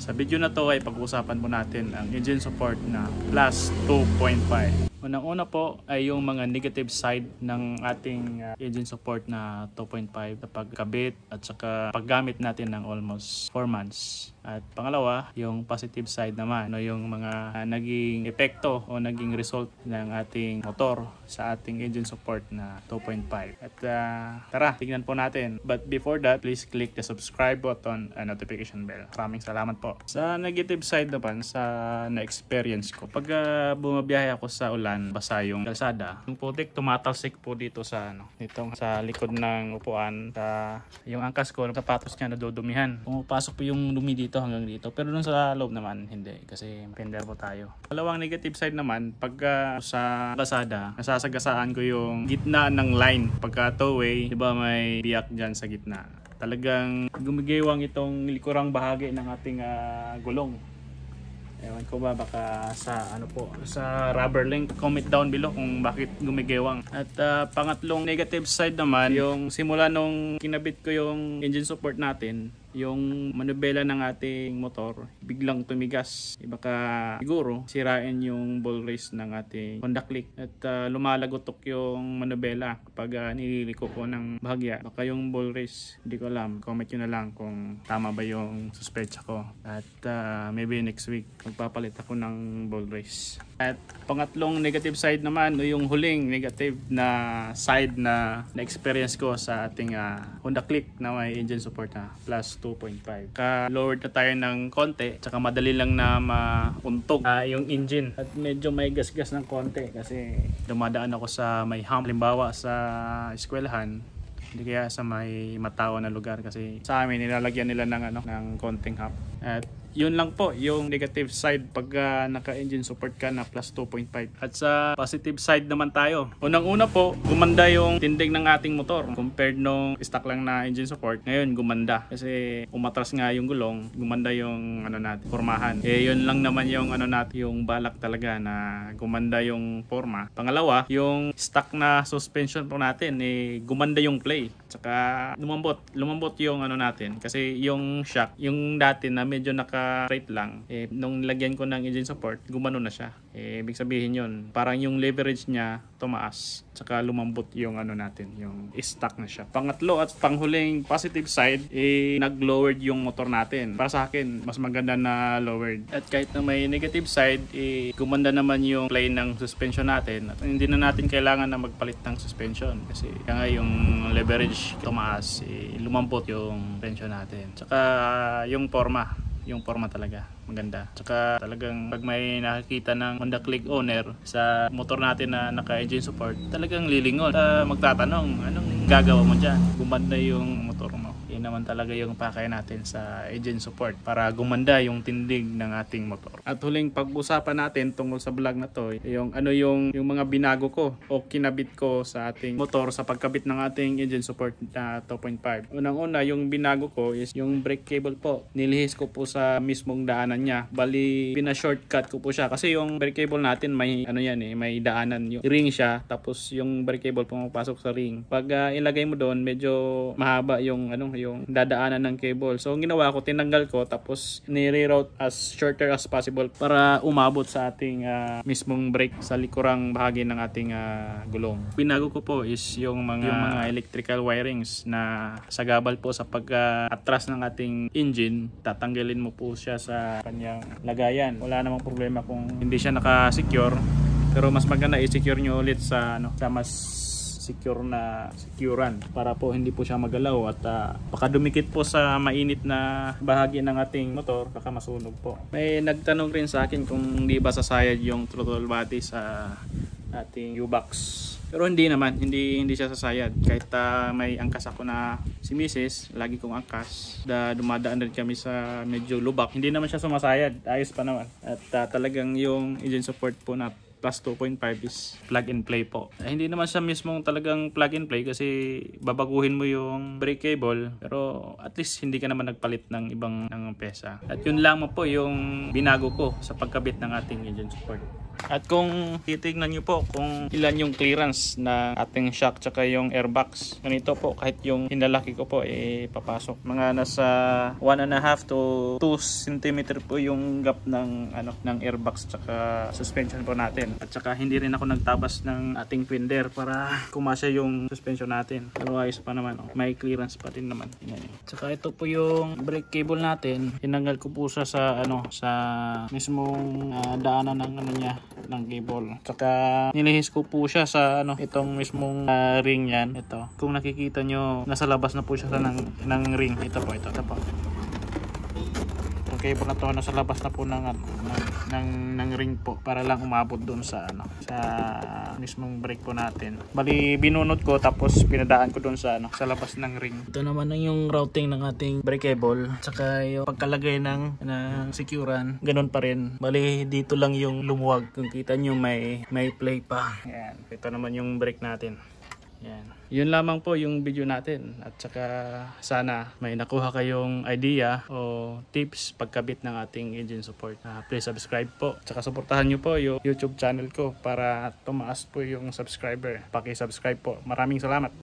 Sa video na to ay pag-uusapan po natin ang engine support na plus 2.5. Unang-una po ay yung mga negative side ng ating engine support na 2.5 sa pagkabit at saka paggamit natin ng almost 4 months. At pangalawa, yung positive side naman, yung mga naging epekto o naging result ng ating motor sa ating engine support na 2.5. At tara, tignan po natin. But before that, please click the subscribe button and notification bell. Maraming salamat po. Sa negative side naman, sa na-experience ko, pag bumabiyahe ako sa ulan, basa yung kalsada, yung putik tumatalsik po dito sa dito sa likod ng upuan, yung angkas ko, kapatos niya nadudumihan. Pumapasok po yung dumi dito hanggang dito. Pero dun sa loob naman, hindi. Kasi fender po tayo. Dalawang negative side naman, pag sa kalsada, nasasagasaan ko yung gitna ng line. Pagka two-way, di ba may biyak dyan sa gitna. Talagang gumigewang itong likurang bahagi ng ating gulong. Ewan ko ba, baka sa sa rubber link. Comment down below kung bakit gumigewang. At pangatlong negative side naman, yung simula nung kinabit ko yung engine support natin, yung manubela ng ating motor biglang tumigas. Baka siguro sirain yung ball race ng ating Honda Click at lumalagotok yung manubela kapag nililiko ko ng bahagya. Baka yung ball race, hindi ko alam. Comment nyo na lang kung tama ba yung suspecha ko. At maybe next week magpapalit ako ng ball race. At pangatlong negative side naman, yung huling negative na side na experience ko sa ating Honda Click na may engine support na plus 2.5. Ka-lowered na tayo ng konti, tsaka madali lang na mauntog yung engine. At medyo may gas-gas ng konti kasi dumadaan ako sa may hump. Halimbawa sa eskwelahan, hindi kaya sa may matao na lugar kasi sa amin nilalagyan nila ng konting hump. At yun lang po yung negative side pag naka-engine support ka na plus 2.5. At sa positive side naman tayo. Unang-una po, gumanda yung tindig ng ating motor. Compared nung stock lang na engine support, ngayon gumanda. Kasi umatras nga yung gulong, gumanda yung natin, formahan. Yun lang naman yung natin, yung balak talaga na gumanda yung forma. Pangalawa, yung stock na suspension po natin, gumanda yung play. Tsaka lumambot yung natin. Kasi yung shock, yung dati na medyo straight lang, nung nilagyan ko ng engine support, gumano na siya. Ibig sabihin yun, parang yung leverage niya tumaas, tsaka lumambot yung natin, yung stock na siya. Pangatlo at panghuling positive side, nag-lowered yung motor natin. Para sa akin, mas maganda na lowered. At kahit na may negative side, gumanda naman yung play ng suspension natin. At hindi na natin kailangan na magpalit ng suspension kasi kaya yung leverage tumaas, lumambot yung suspension natin. Tsaka yung forma talaga maganda. Tsaka talagang pag may nakikita ng Honda Click owner sa motor natin na naka-engine support, talagang lilingon. Magtatanong, anong gagawa mo dyan? Gumanda yung motor mo. Yun naman talaga yung pakay natin sa engine support para gumanda yung tindig ng ating motor. At huling pag-usapan natin tungkol sa vlog na to, yung mga binago ko o kinabit ko sa ating motor sa pagkabit ng ating engine support na 2.5. Unang-una, yung binago ko is yung brake cable po. Nilihis ko po sa mismong daanan niya. Bali, pina-shortcut ko po siya kasi yung brake cable natin may may daanan, yung ring siya, tapos yung brake cable pumapasok sa ring. Pag ilagay mo doon, medyo mahaba yung dadaanan ng cable. So, ang ginawa ko, tinanggal ko, tapos ni-reroute as shorter as possible para umabot sa ating mismong brake sa likurang bahagi ng ating gulong. Binago ko po is yung mga electrical wirings na sagabal po sa pag-atras ng ating engine. Tatanggalin mo po siya sa kanyang lagayan. Wala namang problema kung hindi siya naka-secure. Pero mas maganda i-secure nyo ulit sa mas secure na securean para po hindi po siya magalaw at baka dumikit po sa mainit na bahagi ng ating motor, baka masunog po. May nagtanong rin sa akin kung hindi ba sasayad yung throttle body sa ating U-box. Pero hindi naman, hindi siya sasayad. Kahit may angkas ako na si Mrs., lagi kong angkas. Dumadaan rin kami sa medyo lubak. Hindi naman siya sumasayad, ayos pa naman. At talagang yung engine support po na plus 2.5 is plug and play po. Hindi naman siya mismong talagang plug and play kasi babaguhin mo yung brake cable, pero at least hindi ka naman nagpalit ng ibang pesa. At yun lang po yung binago ko sa pagkabit ng ating engine support. At kung titignan nyo po kung ilan yung clearance na ating shock tsaka yung airbox, ganito po, kahit yung hinalaki ko po papasok. Mga nasa 1.5 to 2 cm po yung gap ng ng airbox tsaka suspension po natin. At saka hindi rin ako nagtabas ng ating fender para kumasya yung suspension natin. Pero ayos pa naman, may clearance pa din naman. Tsaka ito po yung brake cable natin. Tinanggal ko po sa sa mismong daanan ng niya, ng cable. Tsaka nilihis ko po siya sa itong mismong ring yan. Ito. Kung nakikita nyo, nasa labas na po siya ng ring. Ito po. Itong cable na to, nasa labas na po ng ring po para lang umabot doon sa sa mismong brake po natin. Bali binunot ko tapos pinadaan ko doon sa labas ng ring. Ito naman yung routing ng ating brake cable, saka yung pagkalagay ng securan, ganun pa rin. Bali dito lang yung lumuwag. Kung kita nyo may play pa. Yan. Ito naman yung brake natin. Yan. Yun lamang po yung video natin, at saka sana may nakuha kayong idea o tips pagkabit ng ating engine support. Please subscribe po, at saka suportahan nyo po yung YouTube channel ko para tumaas po yung subscriber. Paki-subscribe po. Maraming salamat.